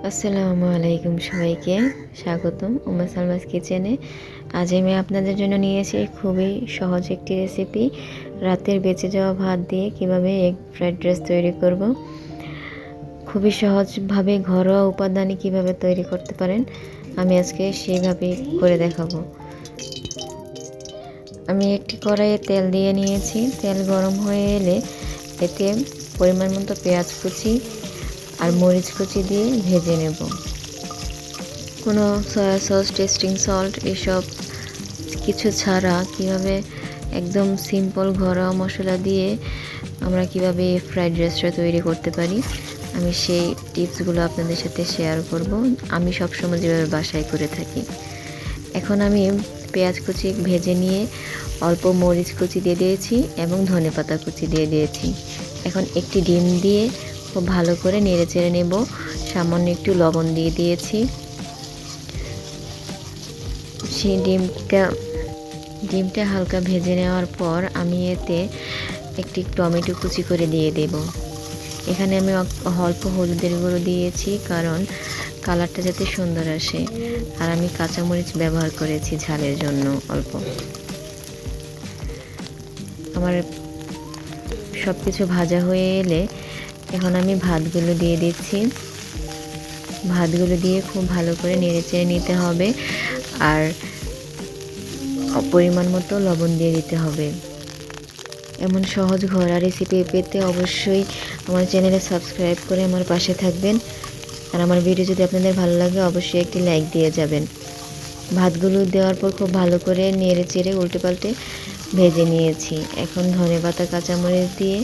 আসসালামু আলাইকুম সবাইকে স্বাগতম উম্মা সালমাস কিচেনে। আজ আমি আপনাদের জন্য নিয়ে এসেছি খুবই সহজ একটি রেসিপি, রাতের বেঁচে যাওয়া ভাত দিয়ে কিভাবে এগ ফ্রাইড রাইস তৈরি করব। খুবই সহজভাবে ঘরোয়া উপাদানে কিভাবে তৈরি করতে পারেন আমি আজকে সেইভাবে করে দেখাবো। আমি একটি কড়াইয়ে তেল দিয়ে নিয়েছি। তেল গরম হয়ে এলে এতে পরিমাণ মতো পেঁয়াজ কুচি আর মরিচ কুচি দিয়ে ভেজে নেব। কোনো সয়া সস, টেস্টিং সল্ট এসব কিছু ছাড়া কিভাবে একদম সিম্পল ঘরোয়া মশলা দিয়ে আমরা কিভাবে ফ্রাইড রাইসটা তৈরি করতে পারি আমি সেই টিপসগুলো আপনাদের সাথে শেয়ার করব। আমি সবসময় যেভাবে বাসায় করে থাকি। এখন আমি পেঁয়াজ কুচি ভেজে নিয়ে অল্প মরিচ কুচি দিয়ে দিয়েছি এবং ধনেপাতা কুচি দিয়ে দিয়েছি। এখন একটি ডিম দিয়ে খুব ভালো করে নেড়ে চেড়ে নেব। সামান্য একটু লবণ দিয়ে দিয়েছি। সেই ডিমটা হালকা ভেজে নেওয়ার পর আমি এতে একটি টমেটো কুচি করে দিয়ে দেব। এখানে আমি অল্প হলুদের গুঁড়ো দিয়েছি কারণ কালারটা যাতে সুন্দর আসে, আর আমি কাঁচামরিচ ব্যবহার করেছি ঝালের জন্য অল্প। আমার সব কিছু ভাজা হয়ে এলে এখন আমি ভাতগুলো দিয়ে দিচ্ছি। ভাতগুলো দিয়ে খুব ভালো করে নেড়েচেড়ে নিতে হবে আর পরিমাণ মতো লবণ দিয়ে দিতে হবে। এমন সহজ ঘরোয়া রেসিপি পেতে অবশ্যই আমার চ্যানেলে সাবস্ক্রাইব করে আমার পাশে থাকবেন। আর আমার ভিডিও যদি আপনাদের ভালো লাগে অবশ্যই একটি লাইক দিয়ে যাবেন। ভাতগুলো দেওয়ার পর খুব ভালো করে নেড়ে চেড়ে উল্টে পাল্টে ভেজে নিয়েছি। এখন ধনেপাতা কাঁচামরিচ দিয়ে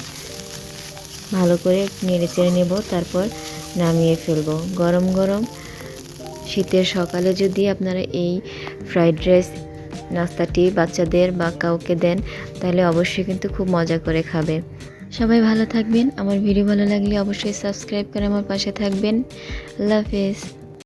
ভালো করে নেড়ে চেড়ে নেব, তারপর নামিয়ে ফেলবো। গরম গরম শীতের সকালে যদি আপনারা এই ফ্রাইড রাইস নাস্তাটি বাচ্চাদের বা কাউকে দেন তাহলে অবশ্যই কিন্তু খুব মজা করে খাবে। সবাই ভালো থাকবেন। আমার ভিডিও ভালো লাগলে অবশ্যই সাবস্ক্রাইব করে আমার পাশে থাকবেন। আল্লাহ হাফেজ।